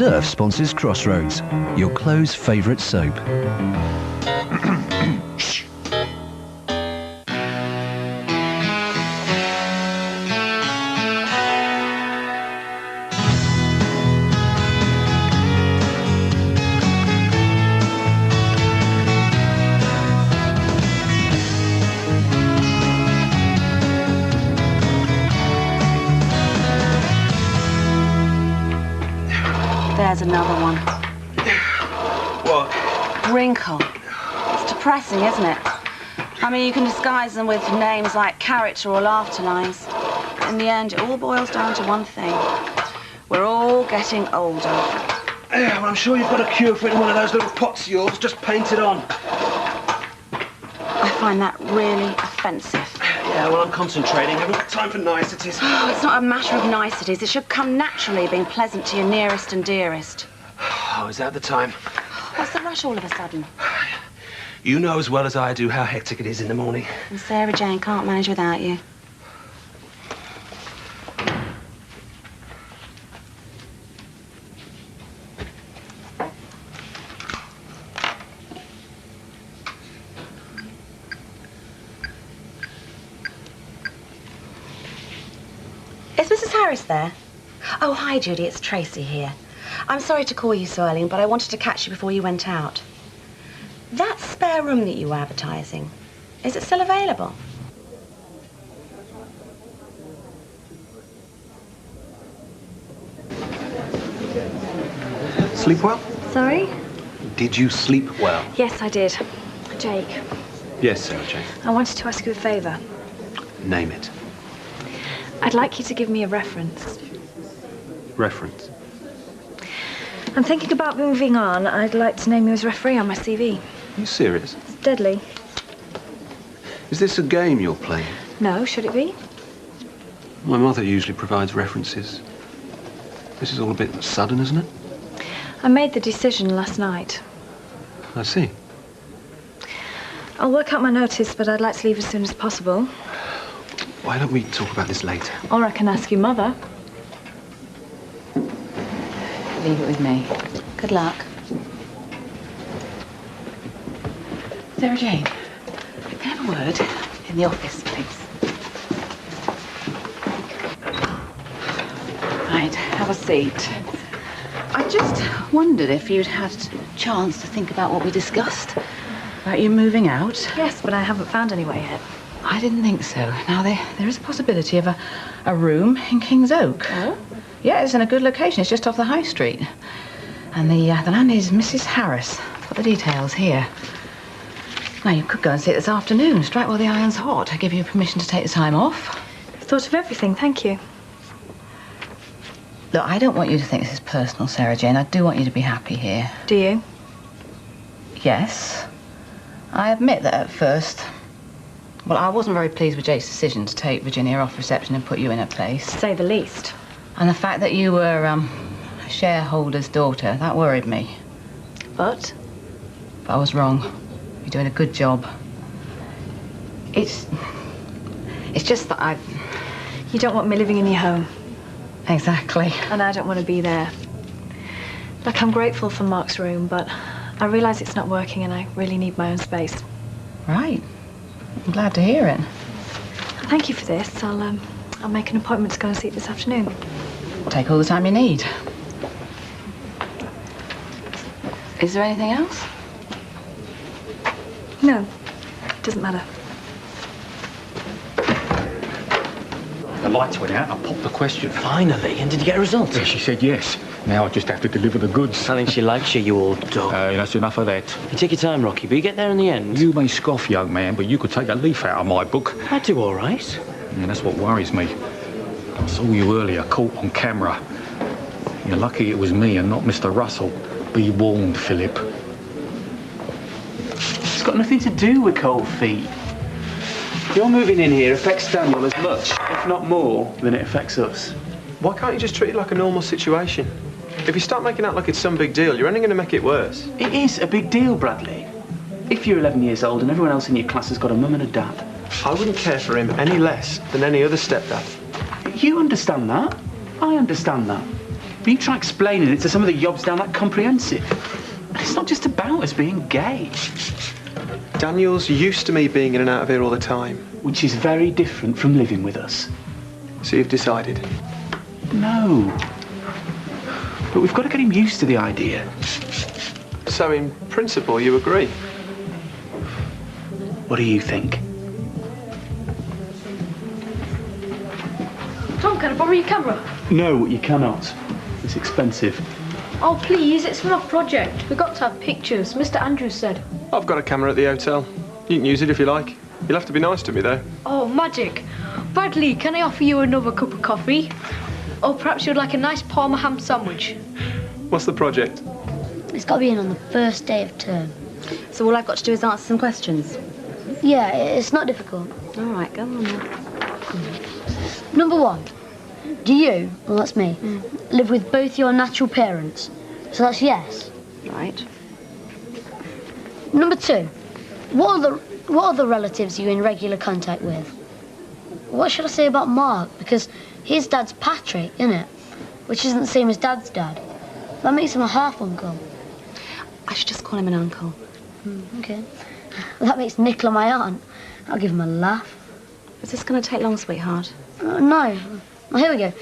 Surf sponsors Crossroads, your clothes' favourite soap. There's another one. What? Wrinkle. It's depressing, isn't it? I mean, you can disguise them with names like character or laughter lines. But in the end, it all boils down to one thing. We're all getting older. Yeah, well, I'm sure you've got a cure for it in one of those little pots of yours. Just paint it on. I find that really offensive. Yeah, well, I'm concentrating. I haven't got time for niceties. Oh, it's not a matter of niceties. It should come naturally, being pleasant to your nearest and dearest. Oh, is that the time? What's the rush all of a sudden? You know as well as I do how hectic it is in the morning. And Sarah Jane can't manage without you. Is Mrs. Harris there? Oh, hi, Judy. It's Tracey here. I'm sorry to call you so early, but I wanted to catch you before you went out. That spare room that you were advertising, is it still available? Sleep well? Sorry? Did you sleep well? Yes, I did. Jake, Yes, Sarah Jane. I wanted to ask you a favour. Name it. I'd like you to give me a reference. Reference. I'm thinking about moving on. I'd like to name you as referee on my CV. Are you serious? It's deadly. Is this a game you're playing? No, should it be? My mother usually provides references. This is all a bit sudden, isn't it? I made the decision last night. I see. I'll work out my notice, but I'd like to leave as soon as possible. Why don't we talk about this later? Or I can ask your mother. Leave it with me. Good luck. Sarah Jane, can I have a word in the office, please? Right, have a seat. I just wondered if you'd had a chance to think about what we discussed. About you moving out. Yes, but I haven't found anywhere yet. I didn't think so. Now, there is a possibility of a room in King's Oak. Oh? Yeah, it's in a good location. It's just off the high street. And the land is Mrs. Harris. I've got the details here. Now, you could go and see it this afternoon, straight while the iron's hot. I give you permission to take the time off. I've thought of everything, thank you. Look, I don't want you to think this is personal, Sarah Jane. I do want you to be happy here. Do you? Yes. I admit that at first... Well, I wasn't very pleased with Jake's decision to take Virginia off reception and put you in her place. To say the least. And the fact that you were a shareholder's daughter, that worried me. But? But I was wrong. You're doing a good job. It's just that You don't want me living in your home. Exactly. And I don't want to be there. Look, I'm grateful for Mark's room, but I realise it's not working and I really need my own space. Right. I'm glad to hear it. Thank you for this. I'll make an appointment to go and see it this afternoon. Take all the time you need. Is there anything else? No, doesn't matter. The lights went out. I popped the question. Finally, and did you get a result? Yeah, she said yes. Now I just have to deliver the goods. I think she likes you, you old dog. That's enough of that. You take your time, Rocky, but you get there in the end. You may scoff, young man, but you could take a leaf out of my book. I do all right. Yeah, that's what worries me. I saw you earlier, caught on camera. You're lucky it was me and not Mr. Russell. Be warned, Philip. It's got nothing to do with cold feet. Your moving in here affects Daniel as much, if not more, than it affects us. Why can't you just treat it like a normal situation? If you start making out like it's some big deal, you're only going to make it worse. It is a big deal, Bradley. If you're 11 years old and everyone else in your class has got a mum and a dad. I wouldn't care for him any less than any other stepdad. You understand that. I understand that. But you try explaining it to some of the yobs down that comprehensive. It's not just about us being gay. Daniel's used to me being in and out of here all the time. Which is very different from living with us. So you've decided? No. But we've got to get him used to the idea. So in principle, you agree? What do you think? Tom, can I borrow your camera? No, you cannot. It's expensive. Oh, please, it's for my project. We've got to have pictures, Mr. Andrews said. I've got a camera at the hotel. You can use it if you like. You'll have to be nice to me, though. Oh, magic. Bradley, can I offer you another cup of coffee? Or perhaps you'd like a nice Parma ham sandwich? What's the project? It's got to be in on the first day of term. So all I've got to do is answer some questions. Yeah, it's not difficult. All right, go on then. Number 1. Do you, well that's me, live with both your natural parents? So that's yes. Right. Number 2. What other relatives are you in regular contact with? What should I say about Mark? Because his dad's Patrick, isn't it? Which isn't the same as Dad's dad. That makes him a half-uncle. I should just call him an uncle. Okay. Well, that makes Nicola my aunt. I'll give him a laugh. Is this going to take long, sweetheart? No. Well, here we go.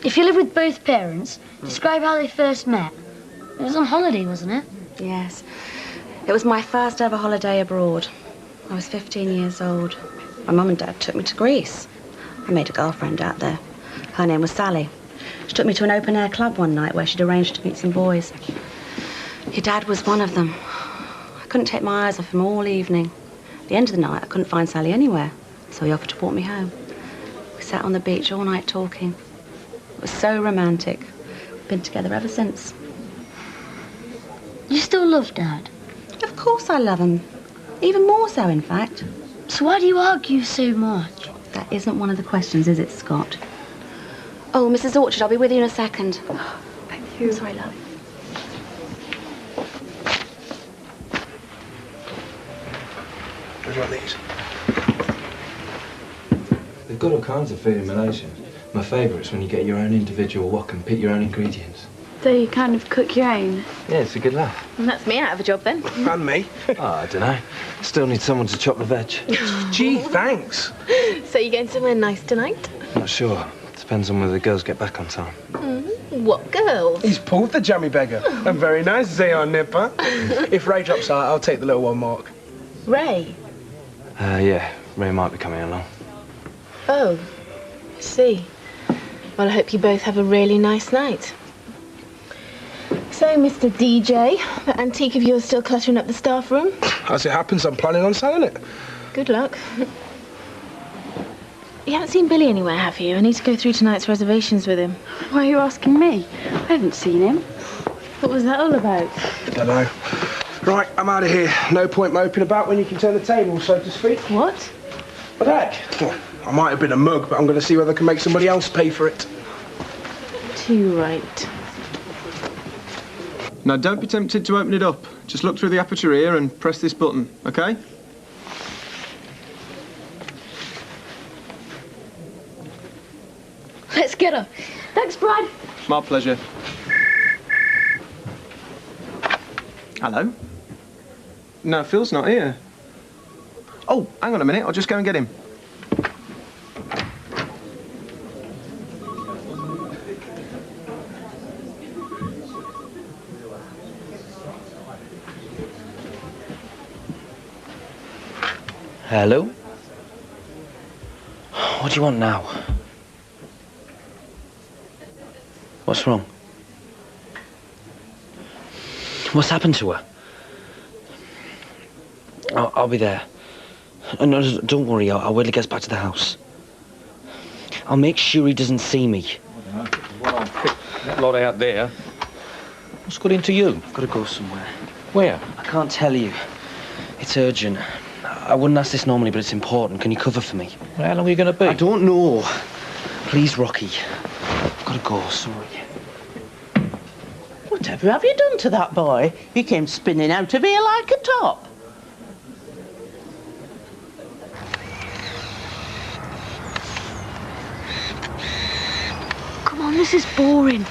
If you live with both parents, describe how they first met. It was on holiday, wasn't it? Yes. It was my first ever holiday abroad. I was 15 years old. My mum and dad took me to Greece. I made a girlfriend out there. Her name was Sally. She took me to an open-air club one night where she'd arranged to meet some boys. Your dad was one of them. I couldn't take my eyes off him all evening. At the end of the night, I couldn't find Sally anywhere, so he offered to walk me home. We sat on the beach all night talking. It was so romantic. We've been together ever since. You still love Dad? Of course I love him. Even more so, in fact. So why do you argue so much? That isn't one of the questions, is it, Scott? Oh, Mrs. Orchard, I'll be with you in a second. Thank you. Sorry, love. Would you like these? They've got all kinds of food in Malaysia. My favourite's when you get your own individual wok and pick your own ingredients. So you kind of cook your own? Yeah, it's a good laugh. And that's me out of a job then. And me. Oh, I don't know. Still need someone to chop the veg. Gee, thanks. So you going somewhere nice tonight? Not sure. Depends on whether the girls get back on time. What girls? He's pulled the jammy beggar. And very nice, Zayon Nipper. If Ray drops out, I'll take the little one, Mark. Ray? Yeah, Ray might be coming along. Oh, I see. Well, I hope you both have a really nice night. So, Mr. DJ, that antique of yours still cluttering up the staff room? As it happens, I'm planning on selling it. Good luck. You haven't seen Billy anywhere, have you? I need to go through tonight's reservations with him. Why are you asking me? I haven't seen him. What was that all about? Don't know. Right, I'm out of here. No point moping about when you can turn the table, so to speak. What? What the heck? Well, I might have been a mug, but I'm going to see whether I can make somebody else pay for it. Too right. Now, don't be tempted to open it up. Just look through the aperture here and press this button, OK? Let's get her. Thanks, Brad. My pleasure. Hello? No, Phil's not here. Oh, hang on a minute. I'll just go and get him. Hello? What do you want now? What's wrong? What's happened to her? I'll be there. No, don't worry. I'll wait till he gets back to the house. I'll make sure he doesn't see me. That lot out there. What's got into you? I've got to go somewhere. Where? I can't tell you. It's urgent. I wouldn't ask this normally, but it's important. Can you cover for me? Well, how long are you going to be? I don't know. Please, Rocky. I've got to go, sorry. Whatever have you done to that boy? He came spinning out of here like a top. Come on, this is boring.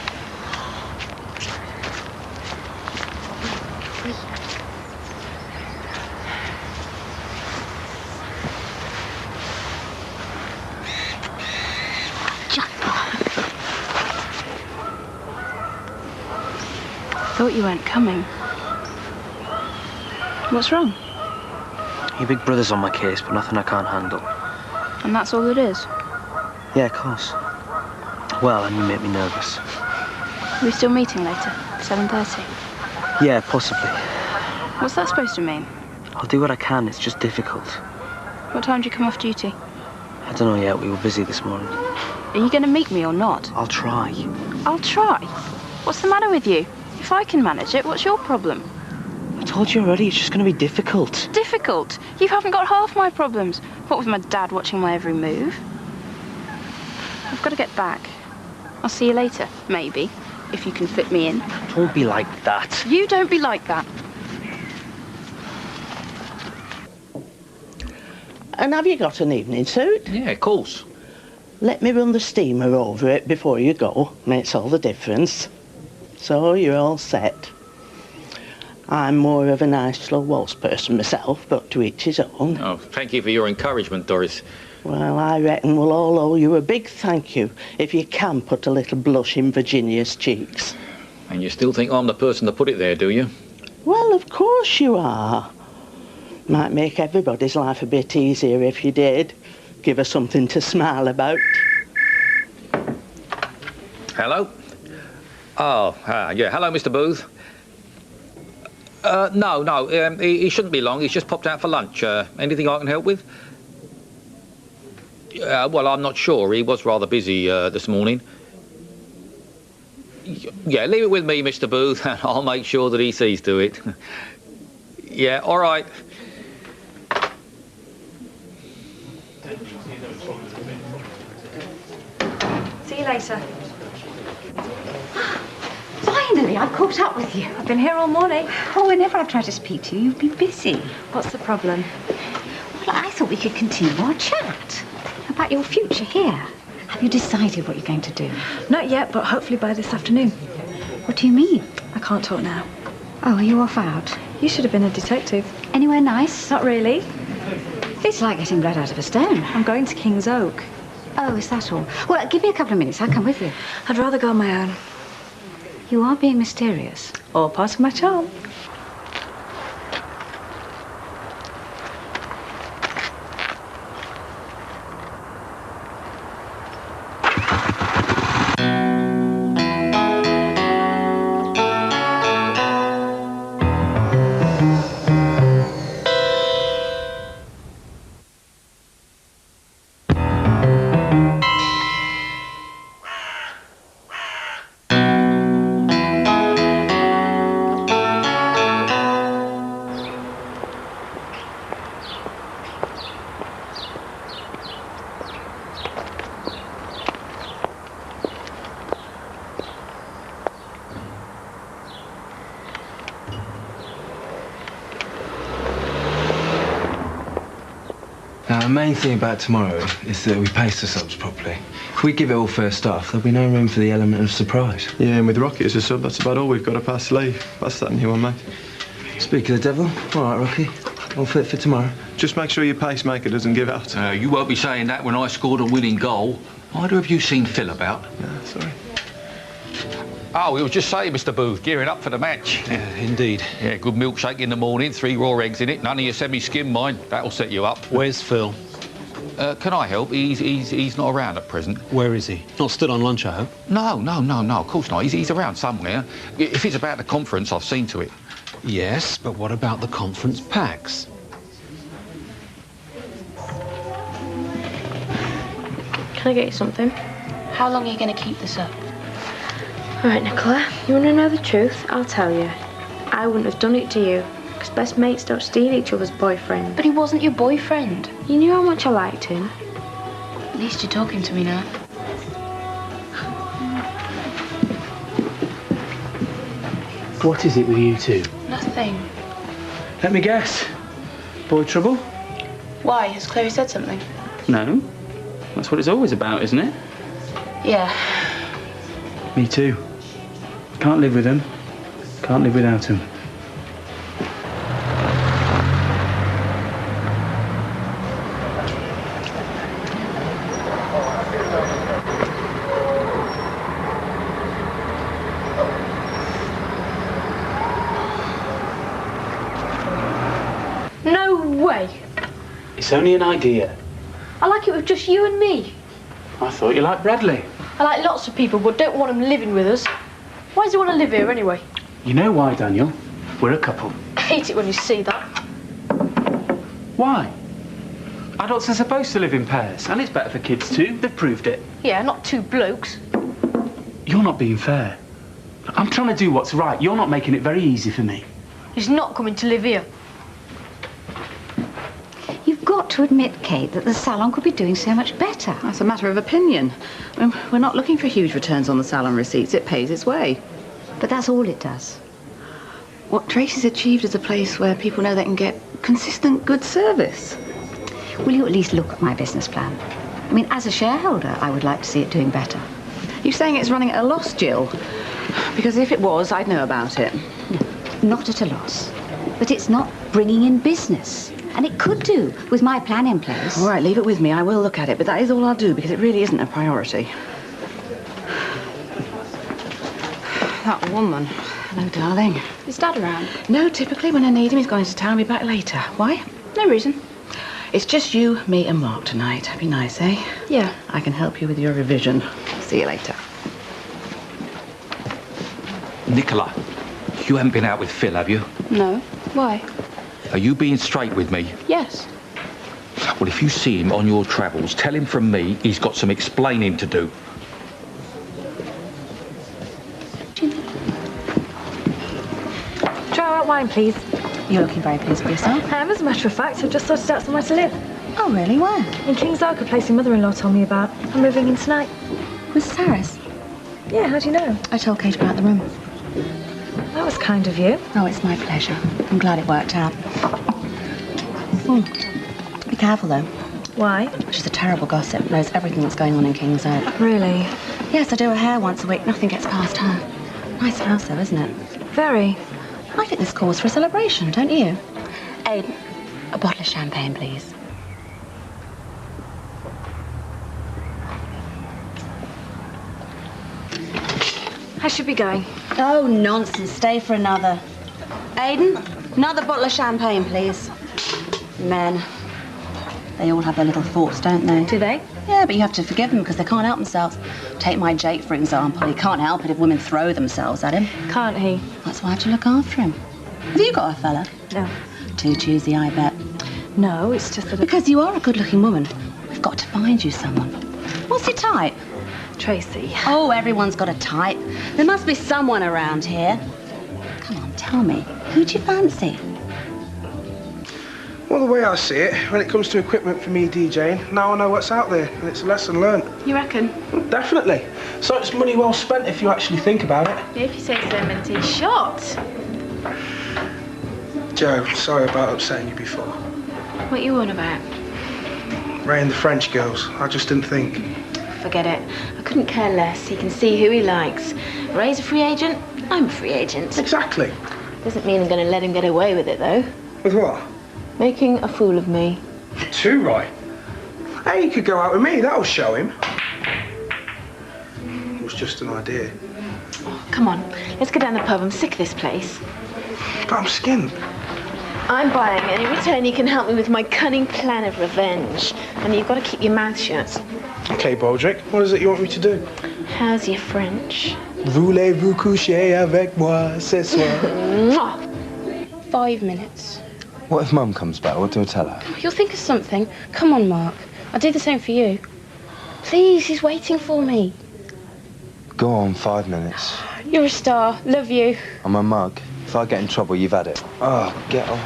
Thought you weren't coming. What's wrong? Your big brother's on my case, but nothing I can't handle. And that's all it is? Yeah, of course. Well, and you make me nervous. Are we still meeting later? 7:30? Yeah, possibly. What's that supposed to mean? I'll do what I can, it's just difficult. What time do you come off duty? I don't know yet, we were busy this morning. Are you going to meet me or not? I'll try. I'll try? What's the matter with you? If I can manage it, what's your problem? I told you already, it's just going to be difficult. Difficult? You haven't got half my problems. What with my dad watching my every move? I've got to get back. I'll see you later, maybe, if you can fit me in. Don't be like that. You don't be like that. And have you got an evening suit? Yeah, of course. Let me run the steamer over it before you go. Makes all the difference. So you're all set. I'm more of a nice slow waltz person myself, but to each his own. Oh, thank you for your encouragement, Doris. Well, I reckon we'll all owe you a big thank you if you can put a little blush in Virginia's cheeks. And you still think I'm the person to put it there, do you? Well, of course you are. Might make everybody's life a bit easier if you did. Give her something to smile about. Hello? Oh, yeah. Hello, Mr. Booth. No. He shouldn't be long. He's just popped out for lunch. Anything I can help with? Well, I'm not sure. He was rather busy this morning. Yeah, leave it with me, Mr. Booth, and I'll make sure that he sees to it. Yeah, all right. See you later. Finally, I've caught up with you. I've been here all morning. Oh, whenever I've tried to speak to you, you've been busy. What's the problem? Well, I thought we could continue our chat about your future here. Have you decided what you're going to do? Not yet, but hopefully by this afternoon. What do you mean? I can't talk now. Oh, are you off out? You should have been a detective. Anywhere nice? Not really. It's like getting blood out of a stone. I'm going to King's Oak. Oh, is that all? Well, give me a couple of minutes. I'll come with you. I'd rather go on my own. You are being mysterious. All part of my charm. Now, the main thing about tomorrow is that we pace the subs properly. If we give it all first off, there'll be no room for the element of surprise. Yeah, and with Rocky as a sub, that's about all we've got to pass leave. That's that new one, mate. Speak of the devil. All right, Rocky. All fit for tomorrow. Just make sure your pacemaker doesn't give out. You won't be saying that when I scored a winning goal. Either of you seen Phil about? Yeah, sorry. Oh, we were just saying, Mr. Booth, gearing up for the match. Yeah, indeed. Yeah, good milkshake in the morning, 3 raw eggs in it, none of your semi-skim, mind. That'll set you up. Where's Phil? Can I help? He's not around at present. Where is he? Not still on lunch, I hope? No, of course not. He's around somewhere. If it's about the conference, I've seen to it. Yes, but what about the conference packs? Can I get you something? How long are you going to keep this up? All right, Nicola, you want to know the truth? I'll tell you. I wouldn't have done it to you, because best mates don't steal each other's boyfriend. But he wasn't your boyfriend. You knew how much I liked him. At least you're talking to me now. What is it with you two? Nothing. Let me guess. Boy trouble? Why? Has Chloe said something? No. That's what it's always about, isn't it? Yeah. Me too. Can't live with him. Can't live without him. It's only an idea. I like it with just you and me. I thought you liked Bradley. I like lots of people, but don't want them living with us. Why does he want to live here anyway? You know why, Daniel? We're a couple. I hate it when you say that. Why? Adults are supposed to live in pairs, and it's better for kids too. They've proved it. Yeah, not two blokes. You're not being fair. I'm trying to do what's right. You're not making it very easy for me. He's not coming to live here. You've got to admit, Kate, that the salon could be doing so much better. That's a matter of opinion. I mean, we're not looking for huge returns on the salon receipts. It pays its way. But that's all it does. What Tracey's achieved is a place where people know they can get consistent, good service. Will you at least look at my business plan? I mean, as a shareholder, I would like to see it doing better. You're saying it's running at a loss, Jill? Because if it was, I'd know about it. No, not at a loss. But it's not bringing in business. And it could do, with my plan in place. All right, leave it with me. I will look at it, but that is all I'll do, because it really isn't a priority. That woman. Hello, darling. Is Dad around? No, typically when I need him, he's gone into town. He'll be back later. Why? No reason. It's just you, me, and Mark tonight. Be nice, eh? Yeah. I can help you with your revision. See you later. Nicola, you haven't been out with Phil, have you? No. Why? Are you being straight with me? Yes. Well, if you see him on your travels, tell him from me he's got some explaining to do. Try out wine, please. You're looking very pleased with yourself. I am, as a matter of fact. I've just sorted out somewhere to live. Oh, really? Where? In King's Ark, a place your mother-in-law told me about. I'm moving in tonight. Mrs. Harris? Yeah, how do you know? I told Kate about the room. That was kind of you. Oh, it's my pleasure. I'm glad it worked out. Be careful, though. Why? She's a terrible gossip. Knows everything that's going on in King's Ark. Really? Yes, I do her hair once a week. Nothing gets past her. Nice house, though, isn't it? Very. I think this calls for a celebration, don't you? Aidan, a bottle of champagne, please. I should be going. Oh, nonsense. Stay for another. Aidan, another bottle of champagne, please. Men. They all have their little thoughts, don't they? Do they? Yeah, but you have to forgive them because they can't help themselves. Take my Jake, for example. He can't help it if women throw themselves at him. Can't he? That's why I have to look after him. Have you got a fella? No. Too choosy, I bet. No, it's just that... Because you are a good-looking woman. We've got to find you someone. What's your type? Tracey. Oh, everyone's got a type. There must be someone around here. Come on, tell me. Who do you fancy? Well, the way I see it, when it comes to equipment for me DJing, now I know what's out there, and it's a lesson learned. You reckon? Definitely. So it's money well spent if you actually think about it. Yeah, if you say so, Minty. Shot! Joe, sorry about upsetting you before. What you on about? Ray and the French girls. I just didn't think. Forget it. I couldn't care less. He can see who he likes. Ray's a free agent. I'm a free agent. Exactly. Doesn't mean I'm going to let him get away with it, though. With what? Making a fool of me. Too right. Hey, he could go out with me. That'll show him. It was just an idea. Oh, come on. Let's go down the pub. I'm sick of this place. But I'm skinned. I'm buying, and in return you can help me with my cunning plan of revenge. And you've got to keep your mouth shut. Okay, Baldrick, what is it you want me to do? How's your French? Voulez-vous coucher avec moi ce soir? 5 minutes. What if Mum comes back? What do I tell her? You'll think of something. Come on, Mark. I'll do the same for you. Please, he's waiting for me. Go on, 5 minutes. You're a star. Love you. I'm a mug. If I get in trouble, you've had it. Oh, get on.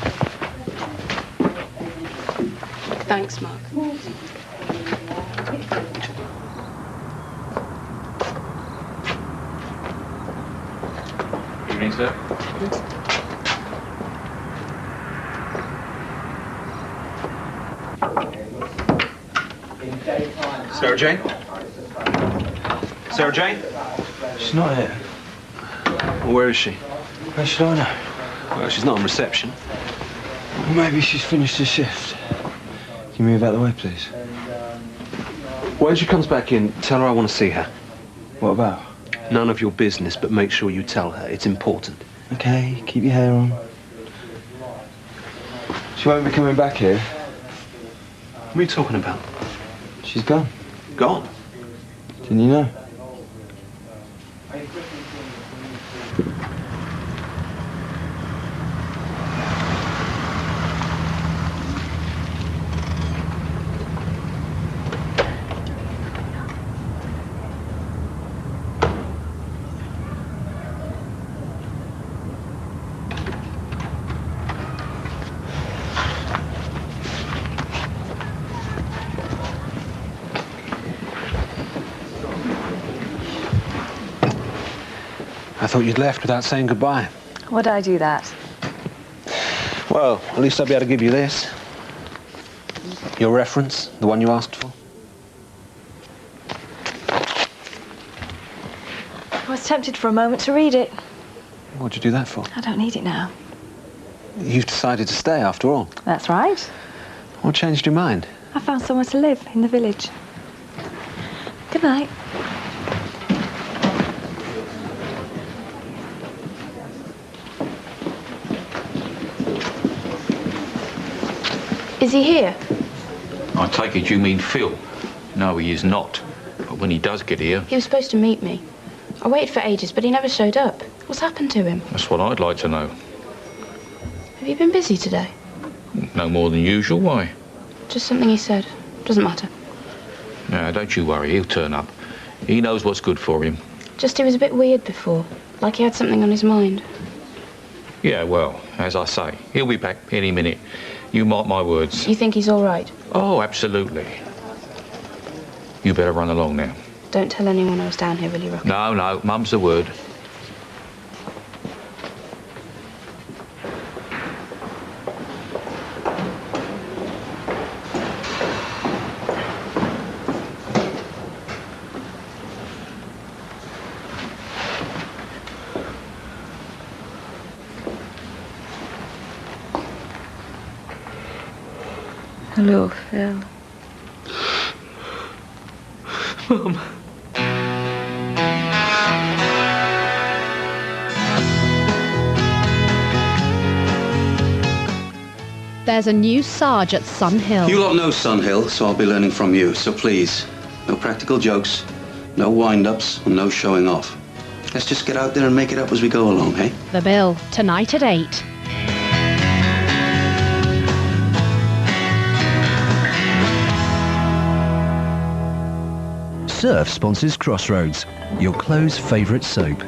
Thanks, Mark. Evening, sir. Sarah Jane? Sarah Jane? She's not here. Well, where is she? Where should I know? Well, she's not on reception. Well, maybe she's finished her shift. Can you move out of the way, please? When she comes back in, tell her I want to see her. What about? None of your business, but make sure you tell her. It's important. Okay, keep your hair on. She won't be coming back here. What are you talking about? She's gone. Gone? Didn't you know? I thought you'd left without saying goodbye. Would I do that? Well, at least I'll be able to give you this. Your reference, the one you asked for. I was tempted for a moment to read it. What'd you do that for? I don't need it now. You've decided to stay after all. That's right. What changed your mind? I found somewhere to live in the village. Good night. Is he here? I take it you mean Phil. No, he is not. But when he does get here... He was supposed to meet me. I waited for ages, but he never showed up. What's happened to him? That's what I'd like to know. Have you been busy today? No more than usual, why? Just something he said. Doesn't matter. No, don't you worry, he'll turn up. He knows what's good for him. Just he was a bit weird before. Like he had something on his mind. Yeah, well, as I say, he'll be back any minute. You mark my words. You think he's all right? Oh, absolutely. You better run along now. Don't tell anyone I was down here, will you, Rocky? No, no, Mum's the word. Hello, Phil. Mum. There's a new Sarge at Sun Hill. You lot know Sun Hill, so I'll be learning from you. So please, no practical jokes, no wind-ups, and no showing off. Let's just get out there and make it up as we go along, hey? The Bill, tonight at 8. Surf sponsors Crossroads, your clothes' favourite soap.